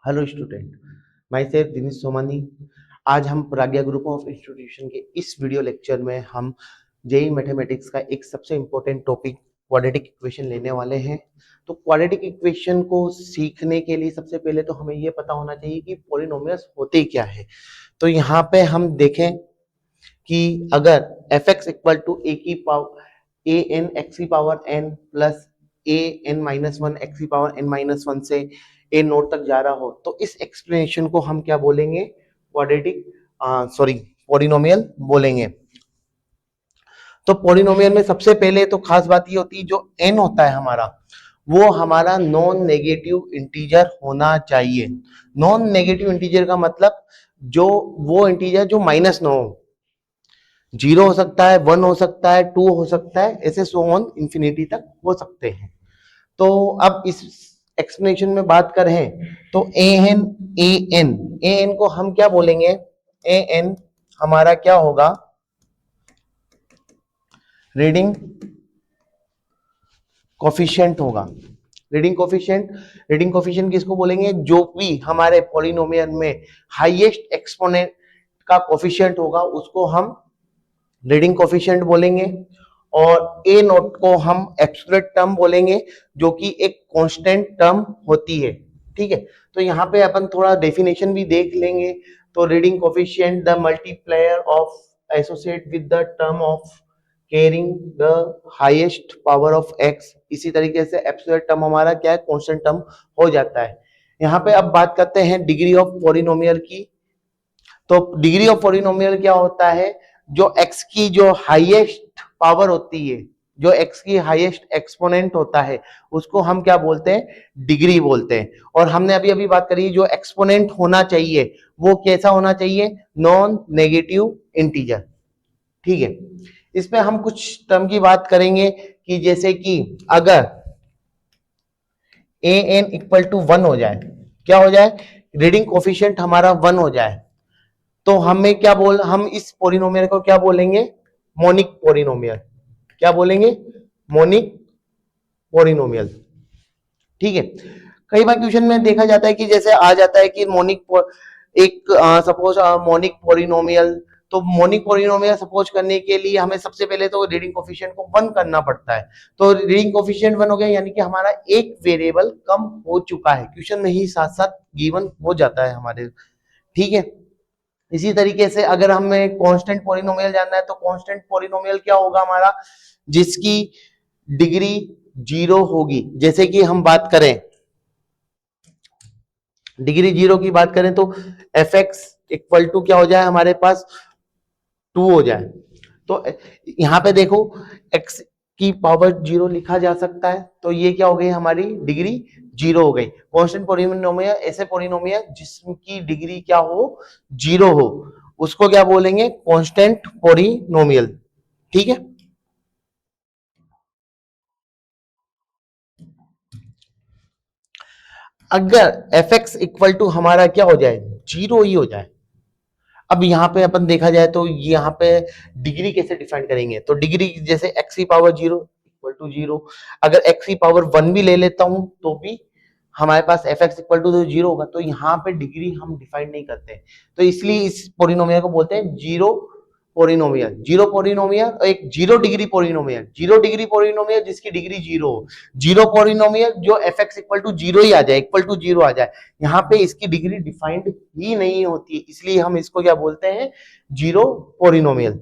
Hello student, my self Dinesh Somani. आज हम प्राज्ञा group of institution के इस वीडियो लेक्चर में हम जेई मैथमेटिक्स का एक सबसे इम्पोर्टेंट टॉपिक क्वाड्रेटिक इक्वेशन लेने वाले हैं। तो क्वाड्रेटिक इक्वेशन को सीखने के लिए सबसे पहले तो हमें ये पता होना चाहिए कि पॉलिनोमियल्स होते क्या है। तो यहाँ पे हम देखें कि अगर एफ एक्स इक्वल टू ए की पावर ए एन एक्स की power N plus A N minus one x की पावर एन माइनस वन से ए नोट तक जा रहा हो तो इस एक्सप्लेनेशन को हम क्या बोलेंगे? क्वाड्रेटिक पॉलिनोमियल बोलेंगे। तो पॉलिनोमियल में सबसे पहले तो खास बात ये होती है, जो एन होता है हमारा वो हमारा नॉन नेगेटिव इंटीजर होना चाहिए। नॉन नेगेटिव इंटीजर का मतलब जो वो इंटीजर जो माइनस ना हो, 0 हो सकता है, 1 हो सकता है, 2 हो सकता है, ऐसे सो ऑन इन्फिनिटी तक हो सकते हैं। तो अब इस एक्सप्लेनेशन में बात करें तो ए एन को हम क्या बोलेंगे? ए एन हमारा क्या होगा? रीडिंग कोफिशिएंट होगा। रीडिंग कोफिशिएंट किसको बोलेंगे? जो भी हमारे पॉलिनोमियल में हाईएस्ट एक्सपोनेंट का कोफिशिएंट होगा उसको हम रीडिंग कोफिशिएंट बोलेंगे। और ए नोट को हम एब्सोल्यूट टर्म बोलेंगे, जो कि एक कांस्टेंट टर्म होती है। ठीक है, तो यहाँ पे अपन थोड़ा डेफिनेशन भी देख लेंगे। तो reading coefficient the multiplier of associate with the term of carrying the highest power of x. इसी तरीके से एब्सोल्यूट टर्म हमारा क्या है? कांस्टेंट टर्म हो जाता है। यहाँ पे अब बात करते हैं डिग्री ऑफ पॉलिनोमियल की। तो डिग्री ऑफ पॉलिनोमियल क्या होता है? जो x की जो हाईएस्ट पावर होती है, जो x की हाईएस्ट एक्सपोनेंट होता है, उसको हम क्या बोलते हैं? डिग्री बोलते हैं। और हमने अभी अभी बात करी जो एक्सपोनेंट होना चाहिए वो कैसा होना चाहिए? Non negative integer. ठीक है, इसमें हम कुछ टर्म की बात करेंगे कि जैसे कि अगर ए एन इक्वल टू 1 हो जाए, क्या हो जाए? रीडिंग कोफिशिएंट हमारा 1 हो जाए, तो हमें क्या हम इस पॉलिनोमियल को क्या बोलेंगे? Monic polynomial. क्या बोलेंगे? Monic polynomial. ठीक है, कई बार क्वेश्चन में देखा जाता है कि जैसे आ जाता है कि सपोज मोनिक पॉलिनोमियल। तो मोनिक पॉलिनोमियल सपोज करने के लिए हमें सबसे पहले तो रीडिंग कोफिशिएंट को 1 करना पड़ता है। तो रीडिंग कोफिशिएंट 1 हो गया, यानी कि हमारा एक वेरिएबल कम हो चुका है। क्वेश्चन में ही साथ साथ गिवन हो जाता है हमारे। ठीक है, इसी तरीके से अगर हमें कांस्टेंट पॉलिनोमियल जानना है तो कांस्टेंट पॉलिनोमियल क्या होगा हमारा? जिसकी डिग्री 0 होगी। जैसे कि हम बात करें डिग्री 0 की बात करें तो एफ एक्स इक्वल टू क्या हो जाए हमारे पास? 2 हो जाए। तो यहां पे देखो x की पावर 0 लिखा जा सकता है, तो ये क्या हो गई? हमारी डिग्री 0 हो गई। कांस्टेंट पॉलिनोमियल ऐसे पॉलिनोमियल जिसकी डिग्री क्या हो? 0 हो, उसको क्या बोलेंगे? Constant polynomial. ठीक है, अगर एफ एक्स इक्वल टू हमारा क्या हो जाए? 0 ही हो जाए। अब यहाँ पे अपन देखा जाए तो यहाँ पे डिग्री कैसे डिफाइन करेंगे? तो डिग्री जैसे x की पावर 0 इक्वल टू 0, अगर x की पावर 1 भी ले लेता हूं तो भी हमारे पास एफ एक्स इक्वल टू 0 होगा। तो यहाँ पे डिग्री हम डिफाइन नहीं करते, तो इसलिए इस पोलिनोमियल को बोलते हैं जीरो पोलिनोमियल। जीरो पोलिनोमियल एक 0 डिग्री पोलिनोमियल, 0 डिग्री पोलिनोमियल जिसकी डिग्री 0 हो। 0 पोलिनोमियल जो एफ एक्स इक्वल टू 0 ही आ जाए, इक्वल टू 0 आ जाए। यहाँ पे इसकी डिग्री डिफाइंड ही नहीं होती, इसलिए हम इसको क्या बोलते हैं? Zero polynomial.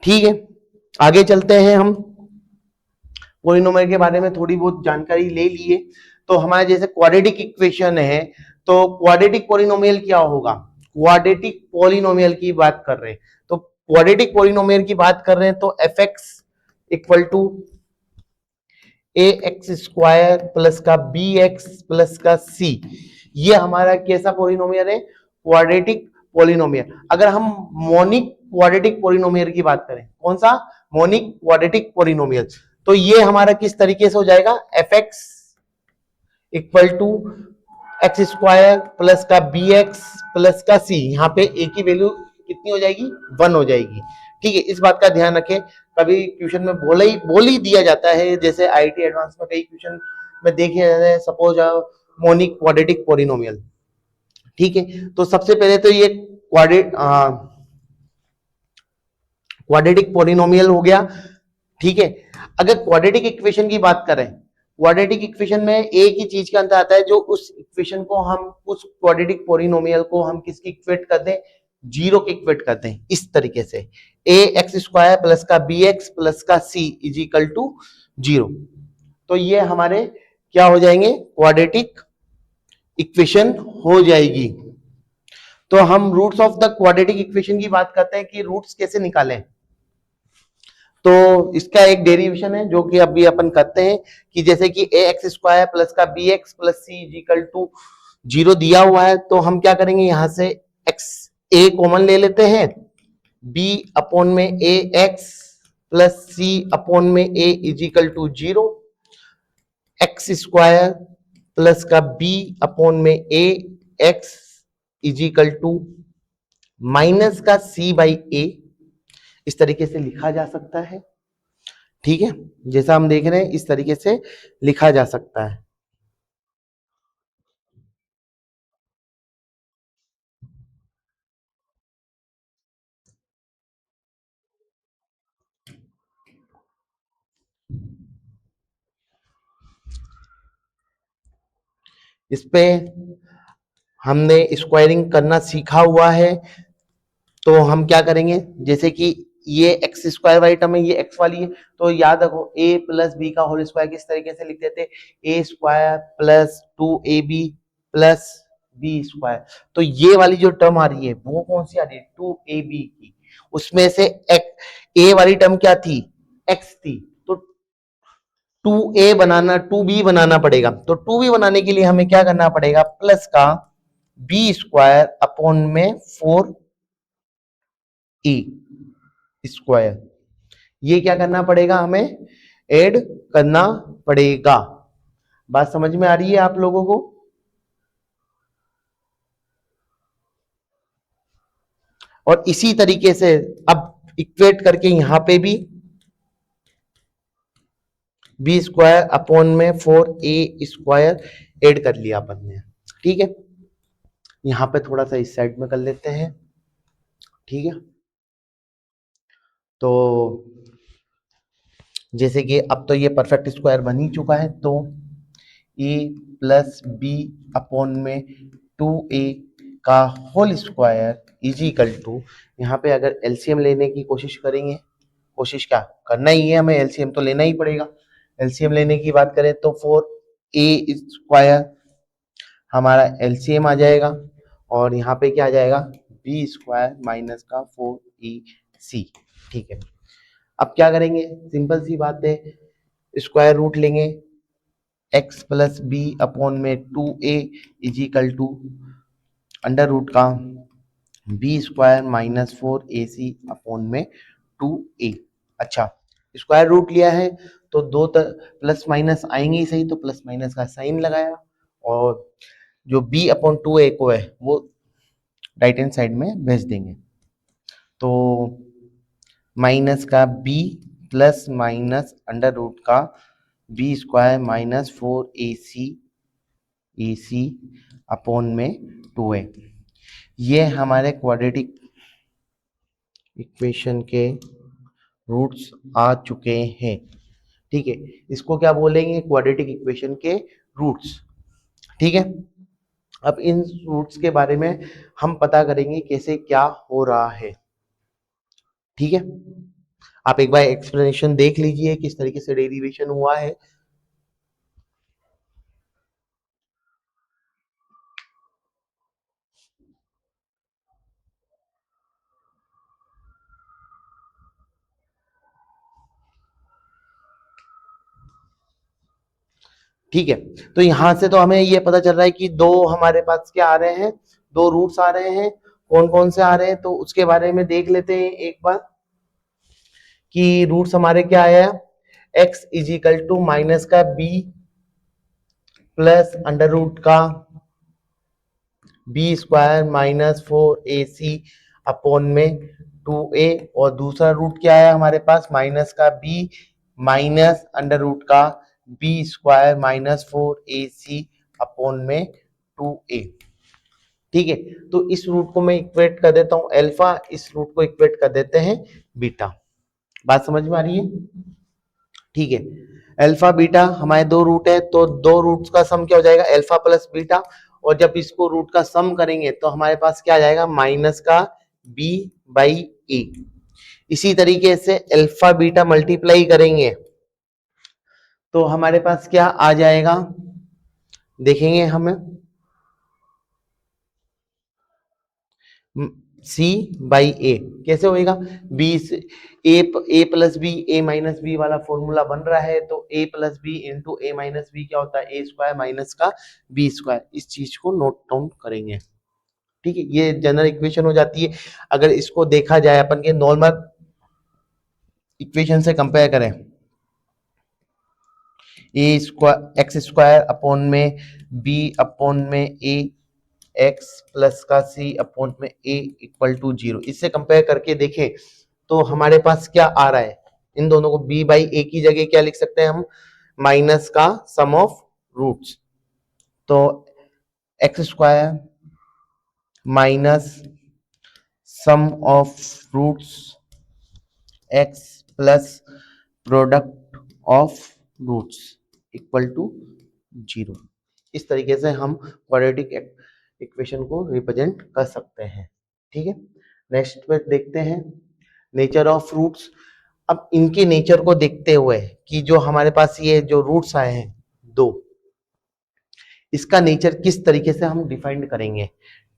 ठीक है, आगे चलते हैं। हम पोलिनोमियल के बारे में थोड़ी बहुत जानकारी ले लिए। तो हमारे जैसे क्वाड्रेटिक इक्वेशन है, तो क्वाड्रेटिक पोलिनोमियल क्या होगा? क्वाड्रेटिक पोलिनोमियल की बात कर रहे हैं, तो क्वाड्रेटिक पोलिनोमियल की बात कर रहे हैं तो F X equal to A X square plus का बी एक्स प्लस का सी, ये हमारा कैसा पोलिनोमियल है? Quadratic polynomial. अगर हम मोनिक क्वाड्रेटिक पोलिनोमियल की बात करें, कौन सा? मोनिक क्वाड्रेटिक पोलिनोमियल, तो ये हमारा किस तरीके से हो जाएगा? F X equal to X square plus का बी एक्स प्लस का सी। यहाँ पे ए की वैल्यू कितनी हो जाएगी? 1 हो जाएगी। ठीक है, इस बात का ध्यान रखें। कभी क्वेश्चन में बोल ही दिया जाता है, जैसे आईटी एडवांस में कई क्वेश्चन में देखे जाते हैं। Suppose monic quadratic polynomial. ठीक है, तो सबसे पहले तो ये क्वाड्रेटिक पोलिनोमियल हो गया। ठीक है, अगर क्वाड्रेटिक इक्वेशन की बात करें, क्वाड्रेटिक इक्वेशन में एक ही चीज का अंतर आता है, जो उस इक्वेशन को हम, उस क्वाड्रेटिक पोलिनोमियल को हम किसकी इक्वेट करते हैं, जीरो की इक्वेट करते हैं इस तरीके से, ए एक्स स्क्वायर प्लस का बी एक्स प्लस का सी इज इक्वल टू जीरो। तो ये हमारे क्या हो जाएंगे, क्वाड्रेटिक इक्वेशन हो जाएगी। तो हम roots of the quadratic equation की बात करते हैं कि रूट्स कैसे निकालें। तो इसका एक डेरिवेशन है जो कि अभी अपन करते हैं, कि जैसे कि ए एक्स स्क्वायर प्लस का B X plus C is equal to zero दिया हुआ है, तो हम क्या करेंगे, यहां से एक्स ए कॉमन ले लेते हैं, बी अपॉन में A X plus C upon में A is equal to zero, X square plus का बी अपॉन में A X is equal to minus का सी बाई ए, इस तरीके से लिखा जा सकता है। ठीक है, जैसा हम देख रहे हैं इस तरीके से लिखा जा सकता है। इस पे हमने स्क्वायरिंग करना सीखा हुआ है, तो हम क्या करेंगे, जैसे कि ये एक्स स्क्वायर वाली टर्म है, ये एक्स वाली है, तो याद रखो ए प्लस बी का होल स्क्वायर किस तरीके से लिख देते, A square plus two A B plus B square. तो ये वाली जो टर्म आ रही है वो कौन सी आ रही है, टू ए बी की, उसमें से ए वाली टर्म क्या थी, एक्स थी, तो टू ए बनाना, टू बी बनाना पड़ेगा। तो टू बी बनाने के लिए हमें क्या करना पड़ेगा, प्लस का बी स्क्वायर अपॉन में फोर ए स्क्वायर, ये क्या करना पड़ेगा, हमें ऐड करना पड़ेगा। बात समझ में आ रही है आप लोगों को। और इसी तरीके से अब इक्वेट करके यहां पे भी बी स्क्वायर अपॉन में फोर ए स्क्वायर ऐड कर लिया अपन ने। ठीक है, यहां पे थोड़ा सा इस साइड में कर लेते हैं। ठीक है, तो जैसे कि अब तो ये परफेक्ट स्क्वायर बन ही चुका है, तो ए प्लस बी अपॉन में टू ए का whole square is equal to, यहाँ पे अगर एलसीएम लेने की कोशिश करेंगे, कोशिश क्या करना ही है, हमें एलसीएम तो लेना ही पड़ेगा। एलसीएम लेने की बात करें तो फोर ए स्क्वायर हमारा एलसीएम आ जाएगा, और यहाँ पे क्या आ जाएगा, बी स्क्वायर माइनस का फोर ई सी। ठीक है, अब क्या करेंगे, सिंपल सी बात है, स्क्वायर रूट लेंगे, एक्स प्लस बी अपॉन में two A is equal to under root का B square minus four A C upon में टू ए। अच्छा, स्क्वायर रूट लिया है तो दो प्लस माइनस आएंगे ही सही, तो प्लस माइनस का साइन लगाया, और जो b अपॉन टू ए को है वो राइट हैंड साइड में भेज देंगे, तो माइनस का b plus minus under root का B square minus four A C upon में टू ए। ये हमारे क्वाड्रेटिक इक्वेशन के रूट्स आ चुके हैं। ठीक है, इसको क्या बोलेंगे, क्वाड्रेटिक इक्वेशन के रूट्स। ठीक है, अब इन रूट्स के बारे में हम पता करेंगे कैसे क्या हो रहा है। ठीक है, आप एक बार एक्सप्लेनेशन देख लीजिए किस तरीके से डेरिवेशन हुआ है। ठीक है, तो यहां से तो हमें ये पता चल रहा है कि दो हमारे पास क्या आ रहे हैं, दो रूट्स आ रहे हैं, कौन कौन से आ रहे हैं, तो उसके बारे में देख लेते हैं एक बार, कि रूट्स हमारे क्या आया, x is equal to minus का b प्लस अंडर रूट का B square minus four A C upon में टू ए, और दूसरा रूट क्या है हमारे पास, माइनस का b माइनस अंडर रूट का B square minus four A C upon में 2a। ठीक है, तो इस रूट को मैं इक्वेट कर देता हूं अल्फा, इस रूट को इक्वेट कर देते हैं बीटा। बात समझ में आ रही है? ठीक है, अल्फा बीटा हमारे दो रूट है, तो दो रूट्स का सम क्या हो जाएगा, अल्फा प्लस बीटा। और जब इसको रूट का सम करेंगे तो हमारे पास क्या आ जाएगा, माइनस का b बाई ए। इसी तरीके से अल्फा बीटा मल्टीप्लाई करेंगे तो हमारे पास क्या आ जाएगा, देखेंगे हमें, सी बाई ए। कैसे होएगा, बी ए प्लस बी, ए माइनस बी वाला फॉर्मूला बन रहा है, तो A plus B into A minus B क्या होता है, ए स्क्वायर माइनस का बी स्क्वायर। इस चीज को नोट डाउन करेंगे। ठीक है, ये जनरल इक्वेशन हो जाती है। अगर इसको देखा जाए अपन के नॉर्मल इक्वेशन से कंपेयर करें, ए स्क्वायर एक्स स्क्वायर अपॉन में बी अपॉन में ए एक्स प्लस का सी अपॉन में ए इक्वल टू 0, इससे कंपेयर करके देखें तो हमारे पास क्या आ रहा है, इन दोनों को b बाई ए की जगह क्या लिख सकते हैं हम, माइनस का सम ऑफ रूट्स। तो X square minus sum of roots X plus product of roots equal to 0। इस तरीके से हम क्वाड्रेटिक इक्वेशन को रिप्रेजेंट कर सकते हैं। ठीक है, नेक्स्ट पे देखते हैं नेचर ऑफ रूट्स। अब इनके नेचर को देखते हुए कि जो हमारे पास ये जो रूट्स आए हैं दो, इसका नेचर किस तरीके से हम डिफाइन करेंगे।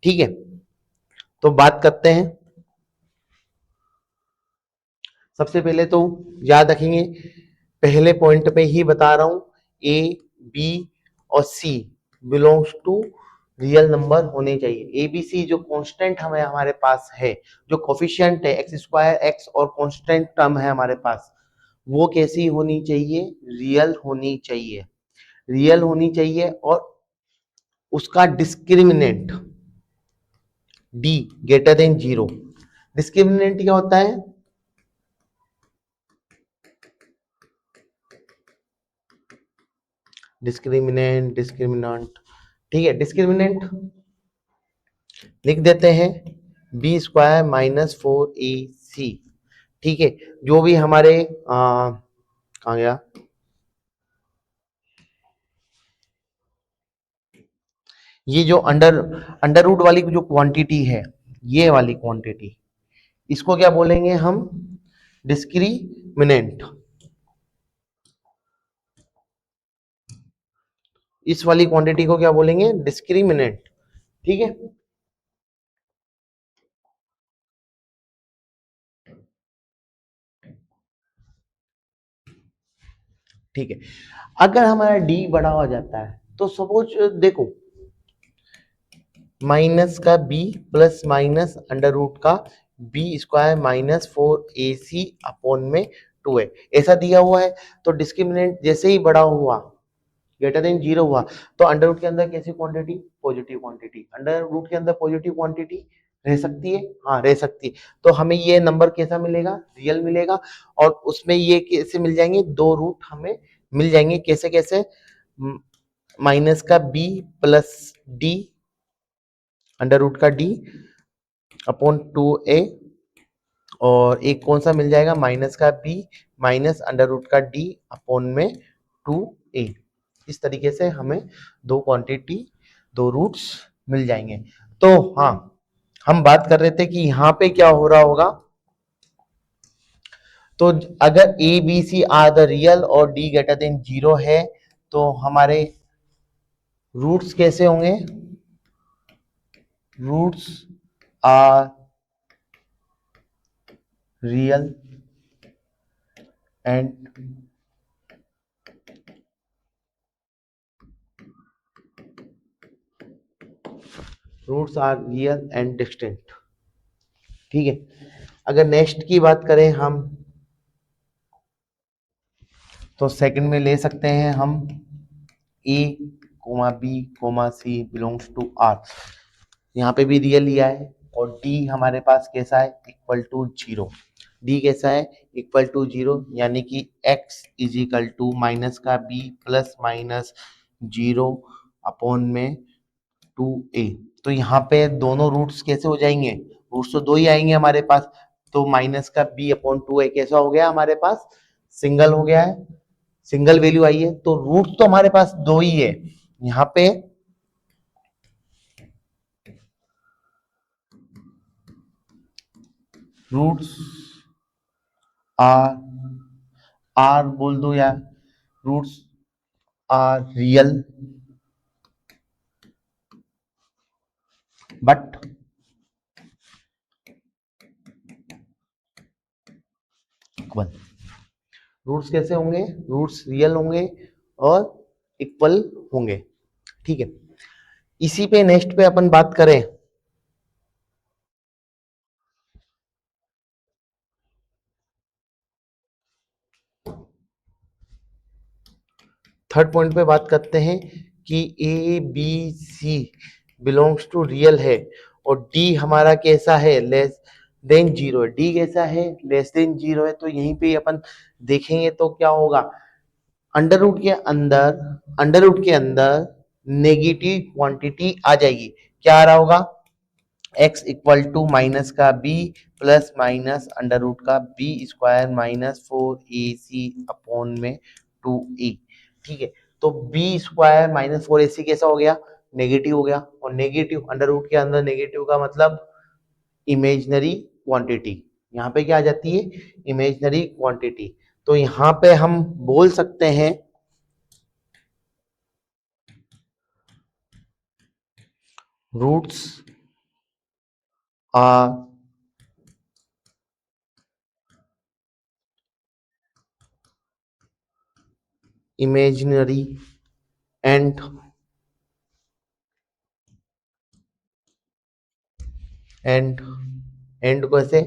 ठीक है, तो बात करते हैं। सबसे पहले तो याद रखेंगे, पहले पॉइंट पे ही बता रहा हूं, ए बी और सी बिलोंग्स टू रियल नंबर होने चाहिए। ए बी सी जो कांस्टेंट हमें हमारे पास है, जो कोफिशिएंट है एक्स स्क्वायर एक्स और कांस्टेंट टर्म है हमारे पास, वो कैसी होनी चाहिए, रियल होनी चाहिए। रियल होनी चाहिए और उसका discriminant D greater than 0। Discriminant क्या होता है, डिस्क्रिमिनेंट। ठीक है, डिस्क्रिमिनेंट लिख देते हैं बी स्क्वायर माइनस 4ac। ठीक है, जो भी हमारे कहाँ गया, ये जो अंडर रूट वाली जो क्वांटिटी है, ये वाली क्वांटिटी, इसको क्या बोलेंगे हम, डिस्क्रिमिनेंट। इस वाली क्वांटिटी को क्या बोलेंगे, डिस्क्रिमिनेंट। ठीक है, ठीक है। अगर हमारा डी बड़ा हो जाता है तो सपोज देखो, माइनस का B plus minus under root का B square minus 4ac upon में 2a ऐसा दिया हुआ है। तो डिस्क्रिमिनेंट जैसे ही बड़ा हुआ, ग्रेटर देन 0 हुआ, तो अंडर रूट के अंदर कैसी quantity, positive quantity. Under root के अंदर पॉजिटिव क्वांटिटी रह सकती है, हाँ रह सकती है। तो हमें ये नंबर कैसा मिलेगा, रियल मिलेगा। और उसमें ये कैसे मिल जाएंगे, दो रूट हमें मिल जाएंगे। कैसे कैसे, माइनस का B plus D under root का डी अपॉन 2a, और एक कौन सा मिल जाएगा, माइनस का बी माइनस अंडर रूट का डी अपॉन में 2a। इस तरीके से हमें दो क्वांटिटी, दो रूट्स मिल जाएंगे। तो हाँ, हम बात कर रहे थे कि यहाँ पे क्या हो रहा होगा। तो अगर A B C are the real और डी ग्रेटर देन 0 है, तो हमारे रूट्स कैसे होंगे, roots are real and roots are real and distinct. ठीक है, अगर नेक्स्ट की बात करें हम, तो सेकंड में ले सकते हैं हम A comma B comma C belongs to R. यहाँ पे भी रियल लिया है। और डी हमारे पास कैसा है, इक्वल टू 0। डी कैसा है, इक्वल टू 0, यानी कि x is equal to minus का b प्लस माइनस 0 अपॉन में 2a। तो यहाँ पे दोनों रूट्स कैसे हो जाएंगे, रूट्स तो दो ही आएंगे हमारे पास, तो माइनस का b अपॉन 2a कैसा हो गया हमारे पास, सिंगल हो गया है, सिंगल वैल्यू आई है। तो रूट्स तो हमारे पास दो ही है, यहाँ पे रूट्स आर, आर बोल दो यार, roots are real but equal. Roots कैसे होंगे, रूट्स रियल होंगे और इक्वल होंगे, ठीक है। इसी पे नेक्स्ट पे अपन बात करें, थर्ड पॉइंट पे बात करते हैं कि A B C belongs to real है और डी हमारा कैसा है, लेस देन जीरो है। डी कैसा है, लेस देन जीरो है। तो यहीं पे अपन देखेंगे तो क्या होगा, अंडर रूट के अंदर नेगेटिव क्वांटिटी आ जाएगी। क्या आ रहा होगा, x इक्वल टू माइनस का b plus minus under root का b square minus 4ac upon में 2e, ठीक है। तो b स्क्वायर माइनस 4ac कैसा हो गया, नेगेटिव हो गया, और नेगेटिव अंडर रूट के अंदर नेगेटिव का मतलब इमेजनरी क्वांटिटी, यहाँ पे क्या आ जाती है, इमेजनरी क्वांटिटी। तो यहाँ पे हम बोल सकते हैं roots are imaginary and and कैसे,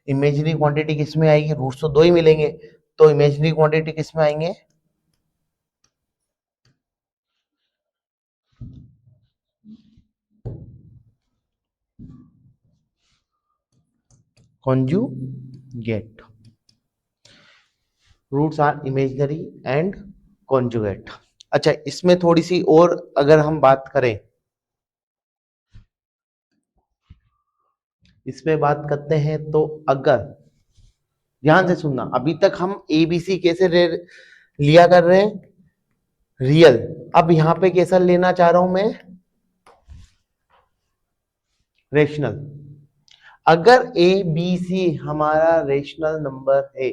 इमेजिनरी क्वांटिटी किस में आएगी, रूट्स तो दो ही मिलेंगे, तो इमेजिनरी क्वांटिटी किस में आएंगे, conjugate. Roots are imaginary and conjugate. अच्छा, इसमें थोड़ी सी और अगर हम बात करें, इस पे बात करते हैं, तो अगर ध्यान से सुनना, अभी तक हम एबीसी कैसे लिया कर रहे हैं, रियल। अब यहां पे कैसा लेना चाह रहा हूं मैं, रेशनल। अगर ए बी सी हमारा रेशनल नंबर है,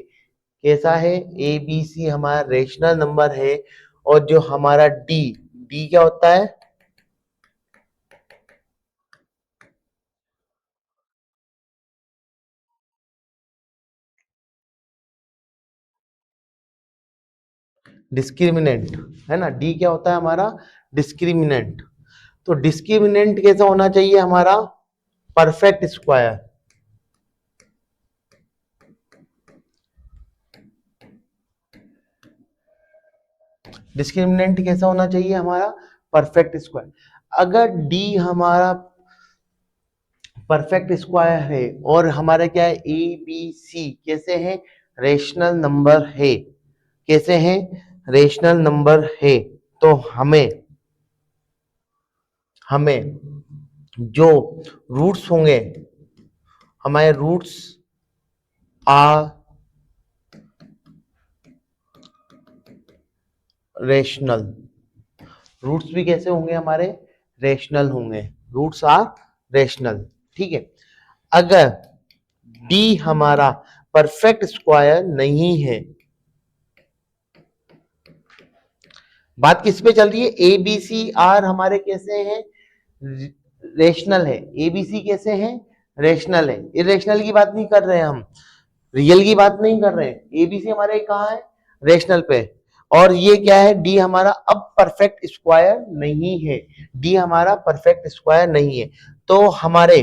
कैसा है, ए बी सी हमारा रेशनल नंबर है, और जो हमारा डी, डी क्या होता है, डिस्क्रिमिनेंट है ना, डी क्या होता है हमारा, डिस्क्रिमिनेंट। तो डिस्क्रिमिनेंट कैसा होना चाहिए हमारा, परफेक्ट स्क्वायर। डिस्क्रिमिनेंट कैसा होना चाहिए हमारा, परफेक्ट स्क्वायर। अगर डी हमारा परफेक्ट स्क्वायर है और हमारा क्या है, ए बी सी कैसे हैं, रेशनल नंबर है, कैसे हैं, रेशनल नंबर है, तो हमें हमें जो रूट्स होंगे, हमारे रूट्स आर रेशनल, रूट्स भी कैसे होंगे हमारे, रेशनल होंगे, रूट्स आर रेशनल, ठीक है। अगर डी हमारा परफेक्ट स्क्वायर नहीं है, बात किस पे चल रही है, ए बी सी आर हमारे कैसे हैं, रेशनल है, ए बी सी कैसे हैं, रेशनल है, इरेशनल की बात नहीं कर रहे हैं हम, रियल की बात नहीं कर रहे हैं, एबीसी हमारे कहाँ है, रेशनल पे। और ये क्या है, डी हमारा अब परफेक्ट स्क्वायर नहीं है, डी हमारा परफेक्ट स्क्वायर नहीं है। तो हमारे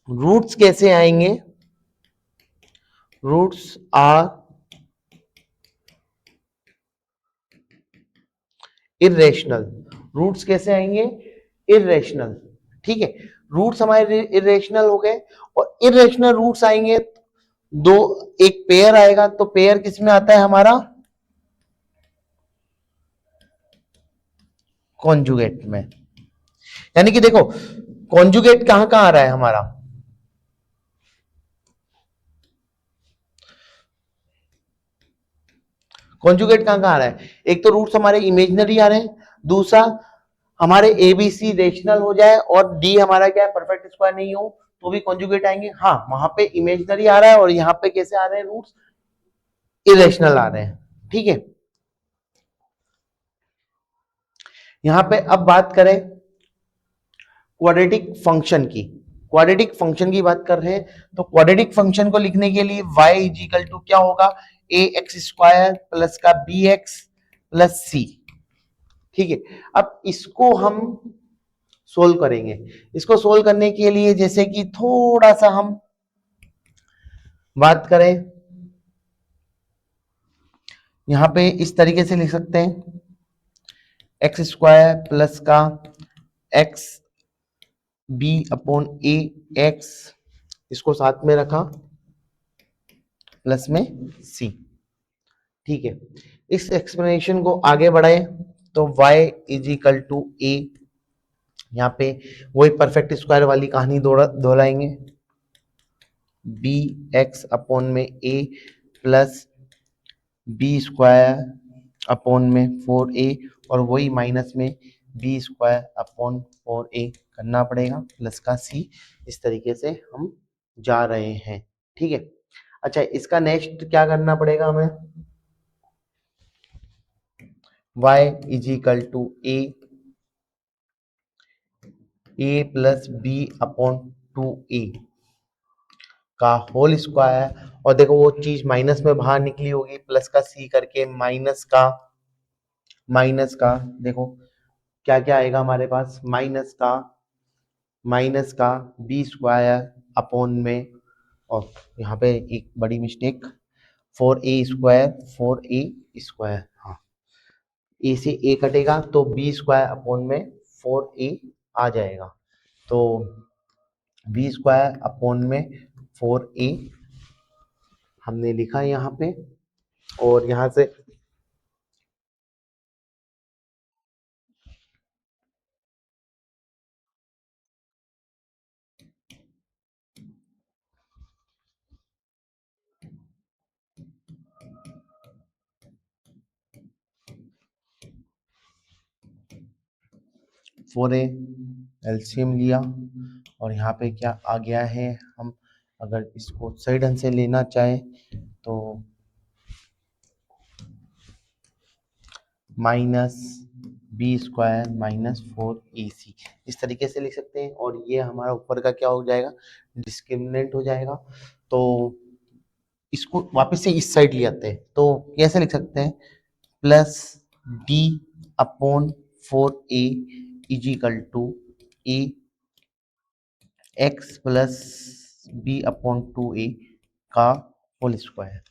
रूट्स कैसे आएंगे, रूट्स आर इरेशनल, रूट्स कैसे आएंगे, इरेशनल, ठीक है। रूट्स हमारे इरेशनल हो गए, और इरेशनल रूट्स आएंगे, दो, एक पेयर आएगा, तो पेयर किस में आता है हमारा, कॉन्जुगेट में, यानी कि देखो कॉन्जुगेट कहां कहां आ रहा है हमारा, कॉन्जुगेट कहां कहां आ रहा है, एक तो रूट्स हमारे इमेजिनरी आ रहे हैं, दूसरा हमारे एबीसी रेशनल हो जाए और डी हमारा क्या है परफेक्ट स्क्वायर नहीं हो तो भी कॉन्जुगेट आएंगे। हाँ वहां पे इमेजिनरी आ रहा है और यहाँ पे कैसे आ रहे हैं रूट्स, इरेशनल आ रहे हैं। ठीक है, यहां पे अब बात करें क्वाड्रेटिक फंक्शन की, क्वाड्रेटिक फंक्शन की बात कर रहे हैं तो क्वाड्रेटिक फंक्शन को लिखने के लिए y इज इक्वल टू क्या होगा, ए एक्स स्क्वायर प्लस का बी एक्स प्लस सी। ठीक है, अब इसको हम सोल्व करेंगे, इसको सोल्व करने के लिए जैसे कि थोड़ा सा हम बात करें, यहां पे इस तरीके से लिख सकते हैं एक्स स्क्वायर प्लस का एक्स बी अपॉन ए एक्स, इसको साथ में रखा प्लस में सी। ठीक है, इस एक्सप्लेनेशन को आगे बढ़ाए तो y इज इक्वल टू ए, यहाँ पे वही परफेक्ट स्क्वायर वाली कहानी दोहराएंगे, बी एक्स अपॉन में ए प्लस बी स्क्वायर अपॉन में 4a और वही माइनस में बी स्क्वायर अपॉन 4a करना पड़ेगा प्लस का c, इस तरीके से हम जा रहे हैं। ठीक है, अच्छा इसका नेक्स्ट क्या करना पड़ेगा हमें, y is equal to A plus B upon 2a का होल स्क्वायर, और देखो वो चीज माइनस में बाहर निकली होगी प्लस का c करके माइनस का देखो क्या क्या आएगा हमारे पास, माइनस का बी स्क्वायर अपॉन में, और यहाँ पे एक बड़ी मिस्टेक 4a स्क्वायर, हाँ ए से ए कटेगा तो बी स्क्वायर अपॉन में 4a आ जाएगा, तो बी स्क्वायर अपॉन में 4a हमने लिखा यहाँ पे, और यहाँ से फोर ए एलसीएम लिया, और यहाँ पे क्या आ गया है, हम अगर इसको सही ढंग से लेना चाहे तो minus B square minus 4ac इस तरीके से लिख सकते हैं, और ये हमारा ऊपर का क्या हो जाएगा, डिस्क्रिमिनेंट हो जाएगा। तो इसको वापस से इस साइड ले आते हैं तो कैसे लिख सकते हैं, plus D upon 4a is equal to A X plus B upon 2a का होल स्क्वायर,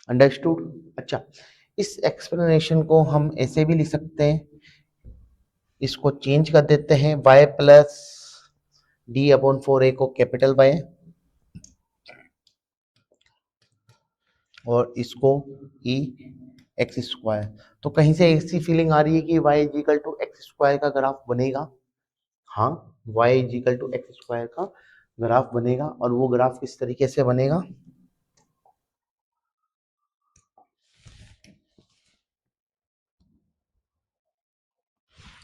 अंडरस्टूड। अच्छा इस एक्सप्लेनेशन को हम ऐसे भी लिख सकते हैं, इसको चेंज कर देते हैं y plus D upon 4a को कैपिटल y और इसको ई एक्स स्क्वायर, तो कहीं से ऐसी फीलिंग आ रही है कि y is equal to X square का ग्राफ बनेगा, हाँ y is equal to X square का ग्राफ बनेगा, और वो ग्राफ किस तरीके से बनेगा,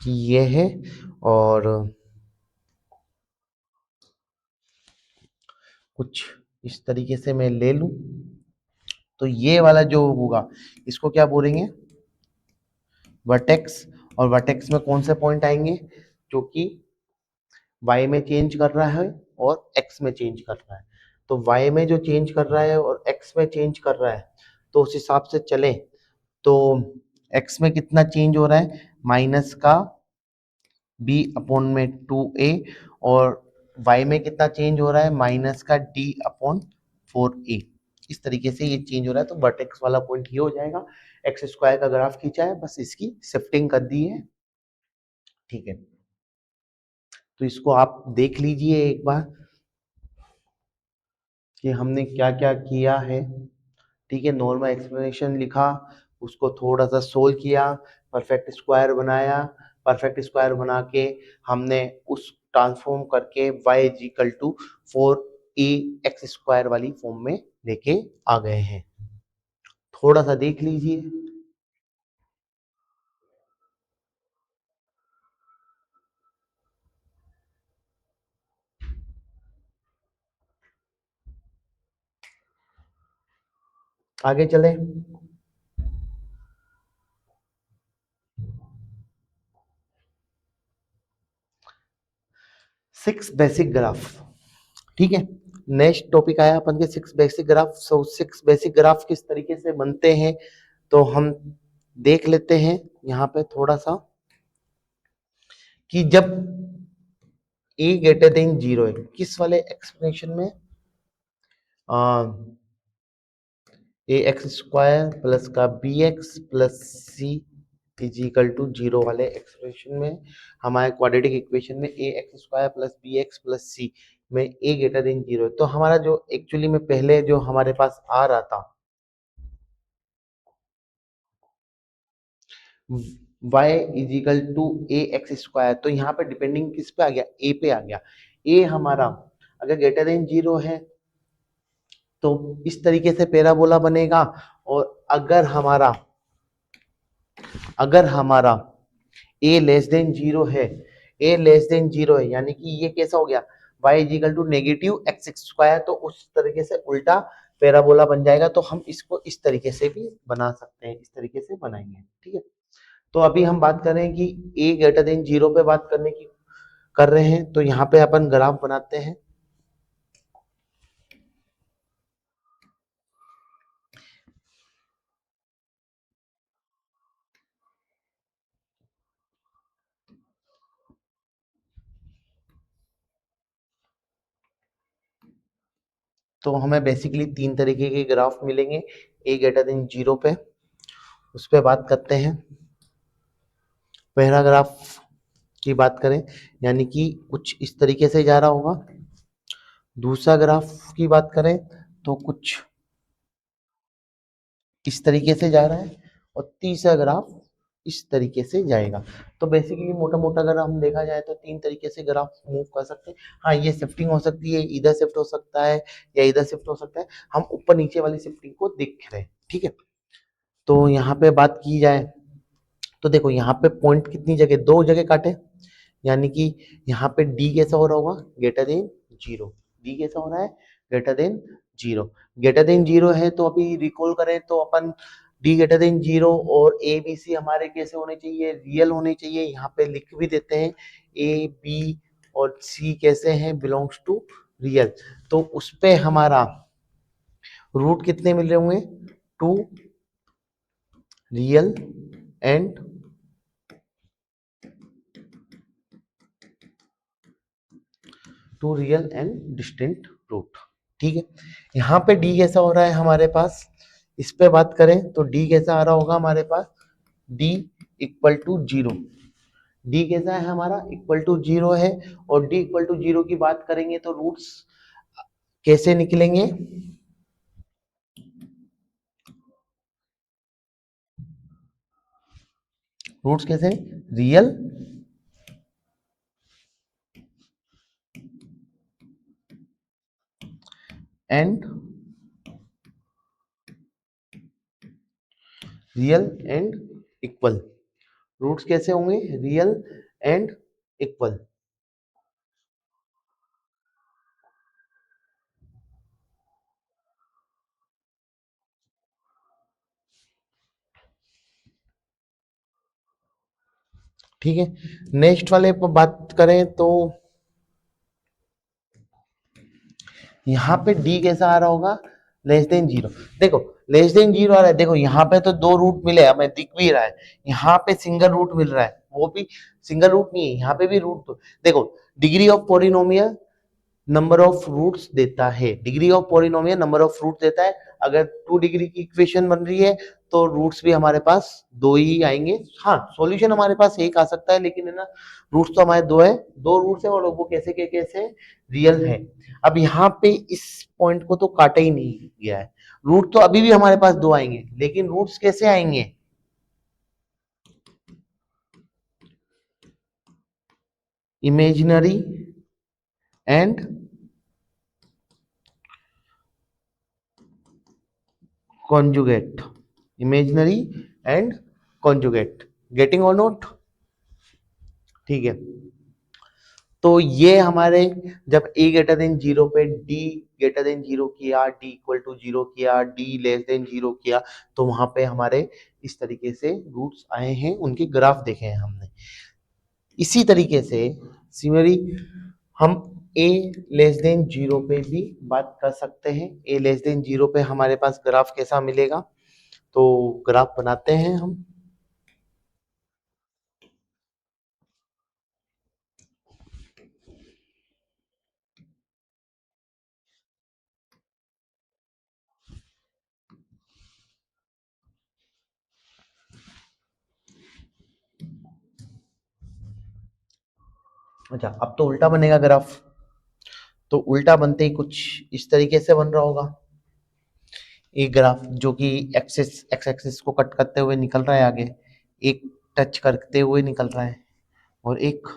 कि ये है, और कुछ इस तरीके से मैं ले लूं तो ये वाला जो होगा इसको क्या बोलेंगे, वर्टेक्स, और वर्टेक्स में कौन से पॉइंट आएंगे जो कि y में चेंज कर रहा है और x में चेंज कर रहा है, तो y में जो चेंज कर रहा है और x में चेंज कर रहा है तो उस हिसाब से चले तो x में कितना चेंज हो रहा है, माइनस का b अपॉन में 2a, और y में कितना चेंज हो रहा है, माइनस का d अपॉन 4a, इस तरीके से ये चेंज हो रहा है, तो वर्टेक्स वाला पॉइंट ये हो जाएगा, एक्स स्क्वायर का ग्राफ खींचा है बस इसकी शिफ्टिंग कर दी है। ठीक है, तो इसको आप देख लीजिए एक बार कि हमने क्या क्या किया है। ठीक है, नॉर्मल एक्सप्लेनेशन लिखा, उसको थोड़ा सा सोल्व किया, परफेक्ट स्क्वायर बनाया, परफेक्ट स्क्वायर बना के हमने उस ट्रांसफॉर्म करके y is equal to 4ax² वाली फॉर्म में लेके आ गए हैं। थोड़ा सा देख लीजिए। आगे चले। 6 बेसिक ग्राफ, ठीक है। नेक्स्ट टॉपिक आया अपन के 6 बेसिक ग्राफ। सो 6 बेसिक ग्राफ किस तरीके से बनते हैं तो हम देख लेते हैं यहाँ पे थोड़ा सा, कि जब a ग्रेटर देन 0 है, किस वाले एक्सप्रेशन में, ए एक्स स्क्वायर प्लस का B X plus C is equal to 0 वाले एक्सप्रेशन में, हमारे क्वाड्रेटिक इक्वेशन में A X square plus B X plus C में ए ग्रेटर देन 0 है। तो हमारा जो एक्चुअली में पहले जो हमारे पास आ रहा था y is equal to A X square, तो यहाँ पे डिपेंडिंग किस पे आ गया, a पे आ गया। a हमारा अगर ग्रेटर देन 0 है तो इस तरीके से पैराबोला बनेगा, और अगर हमारा a लेस देन 0 है, a लेस देन 0 है, यानी कि ये कैसा हो गया, y is equal to negative X square, तो उस तरीके से उल्टा पैराबोला बन जाएगा। तो हम इसको इस तरीके से भी बना सकते हैं, इस तरीके से बनाएंगे, ठीक है। तो अभी हम बात कर रहे हैं कि a ग्रेटर देन 0 पे बात करने की कर रहे हैं, तो यहाँ पे अपन ग्राफ बनाते हैं। तो हमें बेसिकली 3 तरीके के ग्राफ मिलेंगे a ग्रेटर देन 0 पे, उस पे बात करते हैं। पहला ग्राफ की बात करें, यानी कि कुछ इस तरीके से जा रहा होगा। दूसरा ग्राफ की बात करें तो कुछ इस तरीके से जा रहा है, और तीसरा ग्राफ इस तरीके से जाएगा। तो बेसिकली मोटा मोटा अगर हम देखा जाए तो 3 तरीके से ग्राफ मूव कर सकते हैं। हाँ, ये शिफ्टिंग हो सकती है, इधर शिफ्ट हो सकता है या इधर शिफ्ट हो सकता है, हम ऊपर नीचे वाली शिफ्टिंग को देख रहे हैं, ठीक है। तो यहाँ पे बात की जाए तो देखो यहाँ पे पॉइंट कितनी जगह, 2 जगह काटे, यानी कि यहाँ पे डी कैसा हो रहा होगा, ग्रेटर देन 0। डी कैसा हो रहा है, ग्रेटर देन 0। ग्रेटर देन 0 है तो अभी रिकॉल करें तो अपन डी ग्रेटर देन 0 और ए बी सी हमारे कैसे होने चाहिए, रियल होने चाहिए। यहाँ पे लिख भी देते हैं ए बी और सी कैसे हैं, बिलोंग्स टू रियल। तो उस पे हमारा रूट कितने मिल रहे होंगे, 2 रियल एंड डिस्टिंक्ट रूट, ठीक है। यहाँ पे डी कैसा हो रहा है हमारे पास, इस पे बात करें तो डी कैसा आ रहा होगा हमारे पास, डी इक्वल टू 0। डी कैसा है हमारा, इक्वल टू 0 है, और डी इक्वल टू 0 की बात करेंगे तो रूट्स कैसे निकलेंगे, रूट्स कैसे, रियल एंड इक्वल। रूट्स कैसे होंगे, रियल एंड इक्वल। ठीक है, नेक्स्ट वाले पर बात करें तो यहाँ पे डी कैसा आ रहा होगा, लेस देन 0। देखो लेस देन 0 आ रहा है, देखो यहाँ पे तो 2 रूट मिले, हमें दिख भी रहा है। यहाँ पे सिंगल रूट मिल रहा है, वो भी सिंगल रूट नहीं है, यहाँ पे भी रूट। तो देखो degree of polynomial number of roots देता है, degree of polynomial number of root देता है। अगर 2 डिग्री की इक्वेशन बन रही है तो रूट्स भी हमारे पास 2 ही आएंगे। हाँ, सॉल्यूशन हमारे पास एक आ सकता है, लेकिन है ना, रूट्स तो हमारे 2 है, 2 रूट्स है, और वो कैसे के कैसे रियल है। अब यहाँ पे इस पॉइंट को तो काटा ही नहीं गया है, रूट तो अभी भी हमारे पास 2 आएंगे, लेकिन रूट्स कैसे आएंगे, imaginary and conjugate, imaginary and conjugate, getting और नोट, ठीक है। तो ये हमारे जब a ग्रेटर देन जीरो पे d ग्रेटर देन जीरो किया, d इक्वल टू जीरो किया, d लेस देन जीरो किया, तो वहां पे हमारे इस तरीके से रूट्स आए हैं, उनके ग्राफ देखे हैं हमने। इसी तरीके से सिमिलरली हम a लेस देन जीरो पे भी बात कर सकते हैं। a लेस देन जीरो पे हमारे पास ग्राफ कैसा मिलेगा, तो ग्राफ बनाते हैं हम। अच्छा, अब तो उल्टा बनेगा ग्राफ। तो उल्टा बनते ही कुछ इस तरीके से बन रहा होगा एक ग्राफ, जो कि एक्सिस एक्स एक्सिस को कट करते हुए निकल रहा है आगे, एक टच करते हुए निकल रहा है और एक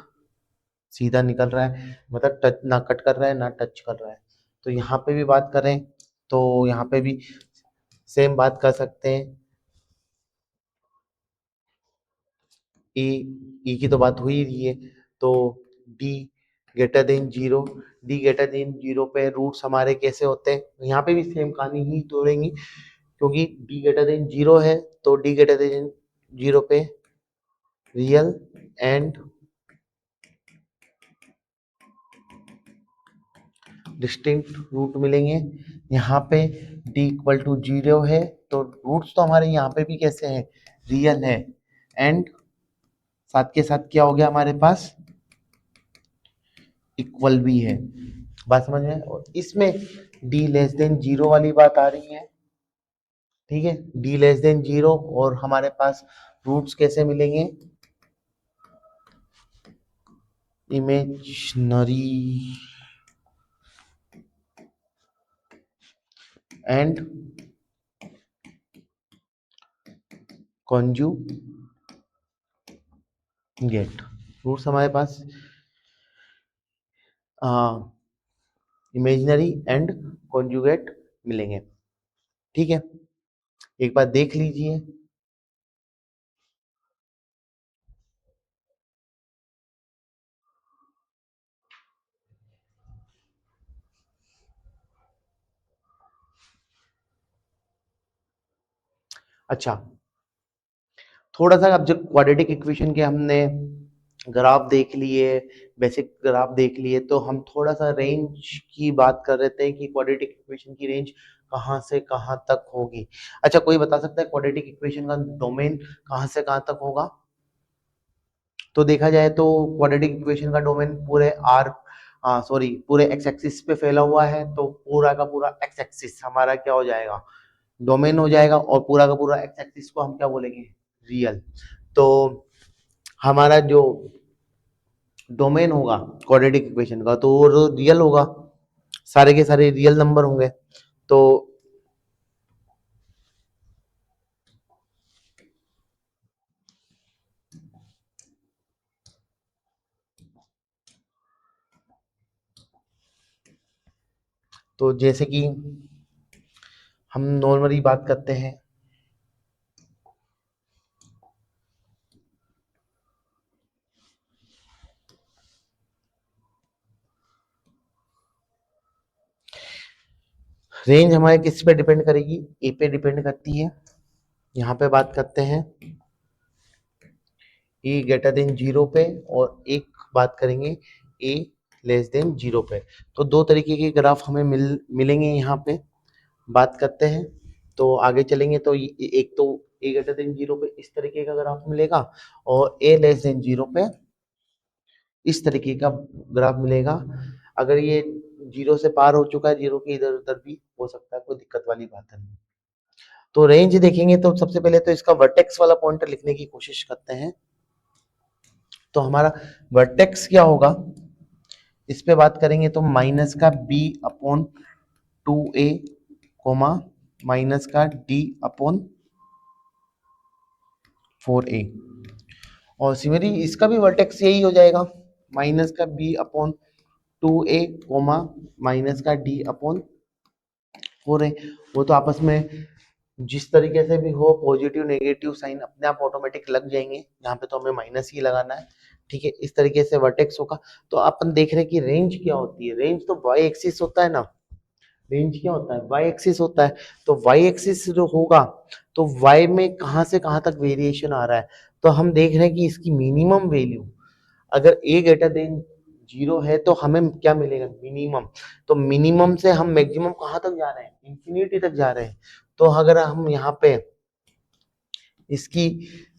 सीधा निकल रहा है, मतलब टच ना कट कर रहा है ना टच कर रहा है। तो यहाँ पे भी बात करें तो यहाँ पे भी सेम बात कर सकते हैं। ई ई की तो बात हो ही रही है, तो D greater than zero, D greater than zero पे रूट्स हमारे कैसे होते हैं, यहाँ पे भी सेम कहानी ही तोड़ेंगी, क्योंकि डी ग्रेटर देन जीरो है तो डी ग्रेटर देन जीरो पे रियल एंड डिस्टिंक्ट रूट मिलेंगे। यहाँ पे d इक्वल टू जीरो है तो रूट्स तो हमारे यहाँ पे भी कैसे हैं, रियल है, एंड साथ के साथ क्या हो गया हमारे पास, इक्वल भी है। बात समझ में, और इसमें d लेस देन जीरो वाली बात आ रही है, ठीक है, d लेस देन जीरो, और हमारे पास रूट्स कैसे मिलेंगे, इमेजनरी एंड कॉन्जुगेट। रूट्स हमारे पास इमेजिनरी एंड कॉन्जुगेट मिलेंगे, ठीक है। एक बार देख लीजिए। अच्छा, थोड़ा सा अब जब क्वाड्रेटिक इक्वेशन के हमने ग्राफ देख लिए, बेसिक ग्राफ देख लिए, तो हम थोड़ा सा रेंज की बात कर रहे थे कि क्वाड्रेटिक इक्वेशन की रेंज कहाँ से कहाँ तक होगी। अच्छा, कोई बता सकता है क्वाड्रेटिक इक्वेशन का डोमेन कहाँ से कहाँ तक होगा? तो देखा जाए तो क्वाड्रेटिक इक्वेशन का डोमेन पूरे आर सॉरी पूरे एक्स एक्सिस पे फैला हुआ है, तो पूरा का पूरा एक्स एक्सिस हमारा क्या हो जाएगा, डोमेन हो जाएगा, और पूरा का पूरा एक्स एक्सिस को हम क्या बोलेंगे, रियल। तो हमारा जो डोमेन होगा क्वाड्रेटिक इक्वेशन का तो वो रियल होगा, सारे के सारे रियल नंबर होंगे। तो जैसे कि हम नॉर्मली बात करते हैं, रेंज हमारे किस पे डिपेंड करेगी, ए पे डिपेंड करती है। यहाँ पे बात करते हैं ए ग्रेटर देन जीरो पे, और एक बात करेंगे ए लेस देन जीरो पे। तो दो तरीके के ग्राफ हमें मिलेंगे यहाँ पे, बात करते हैं। तो आगे चलेंगे तो एक तो ए ग्रेटर देन जीरो पे इस तरीके का ग्राफ मिलेगा, और ए लेस देन जीरो पे इस तरीके का ग्राफ मिलेगा। अगर ये जीरो से पार हो चुका है, जीरो के इधर उधर भी हो सकता है, कोई दिक्कत वाली बात नहीं। तो रेंज देखेंगे तो सबसे पहले तो इसका वर्टेक्स वाला पॉइंटर लिखने की कोशिश करते हैं। तो हमारा वर्टेक्स क्या होगा, इस पे बात करेंगे तो माइनस का बी अपॉन टू ए कोमा माइनस का डी अपॉन फोर ए, और सिमिलरली इसका भी वर्टेक्स यही हो जाएगा, माइनस का b upon 2a comma minus का d अपॉन 4a। वो तो आपस में जिस तरीके से भी हो पॉजिटिव नेगेटिव साइन अपने आप ऑटोमेटिक लग जाएंगे, यहाँ पे तो हमें माइनस ही लगाना है। ठीक है, इस तरीके से वर्टेक्स होगा। तो अपन देख रहे हैं कि रेंज क्या होती है, रेंज तो वाई एक्सिस होता है ना, रेंज क्या होता है, वाई एक्सिस होता है। तो वाई एक्सिस जो होगा तो वाई में कहाँ से कहाँ तक वेरिएशन आ रहा है, तो हम देख रहे हैं कि इसकी मिनिमम वैल्यू अगर a ग्रेटर देन 0 है तो हमें क्या मिलेगा, मिनिमम। तो मिनिमम से हम मैक्सिमम कहाँ तक जा रहे हैं, इंफिनिटी तक जा रहे हैं। तो अगर हम यहाँ पे इसकी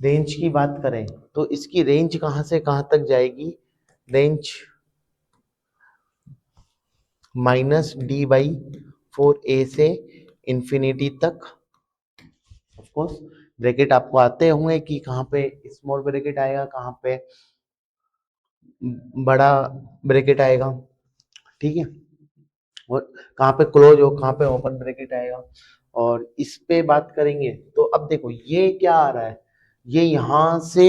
रेंज की बात करें तो इसकी रेंज कहाँ से कहाँ तक जाएगी, रेंज -d/4a से इंफिनिटी तक। ऑफ कोर्स ब्रैकेट आपको आते होंगे कि कहाँ पे स्मॉल ब्रैकेट आएगा, कहाँ पे बड़ा ब्रैकेट आएगा। ठीक है, और कहाँ पे क्लोज हो, कहाँ पे ओपन ब्रैकेट आएगा। और इस पे बात करेंगे तो अब देखो ये क्या आ रहा है, ये यहाँ से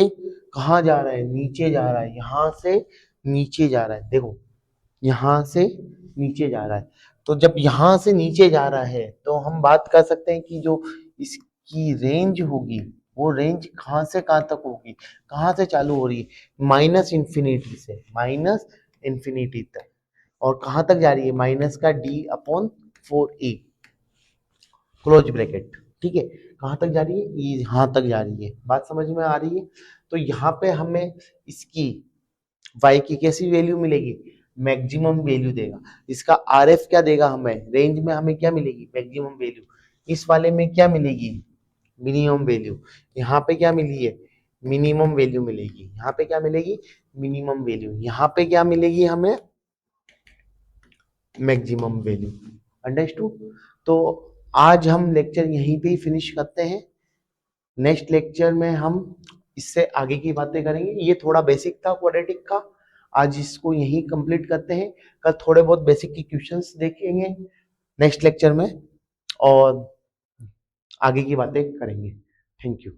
कहाँ जा रहा है, नीचे जा रहा है, यहाँ से नीचे जा रहा है। देखो यहाँ से नीचे जा रहा है, तो जब यहाँ से नीचे जा रहा है तो हम बात कर सकते हैं कि जो इसकी रेंज होगी वो रेंज कहाँ से कहाँ तक होगी, कहाँ से चालू हो रही है, माइनस इंफिनिटी से माइनस इंफिनिटी तक। और कहाँ तक जा रही है, माइनस का d/4a क्लोज ब्रैकेट। ठीक है, कहाँ तक जा रही है, ये यहाँ तक जा रही है। बात समझ में आ रही है। तो यहाँ पे हमें इसकी y की कैसी वैल्यू मिलेगी, मैक्सिमम वैल्यू देगा। इसका RF क्या देगा हमें, रेंज में हमें क्या मिलेगी, मैक्सिमम वैल्यू। इस वाले में क्या मिलेगी, मिनिमम वैल्यू। यहाँ पे क्या मिली है, मिनिमम वैल्यू मिलेगी। यहाँ पे क्या मिलेगी, मिनिमम वैल्यू। यहाँ पे क्या मिलेगी हमें, मैक्सिमम वैल्यू। अंडरस्टूड। तो आज हम लेक्चर यहीं पे ही फिनिश करते हैं। नेक्स्ट लेक्चर में हम इससे आगे की बातें करेंगे। ये थोड़ा बेसिक था क्वाड्रेटिक का, आज इसको यहीं कंप्लीट करते हैं। कल थोड़े बहुत बेसिक की क्वेश्चंस देखेंगे नेक्स्ट लेक्चर में और आगे की बातें करेंगे। Thank you.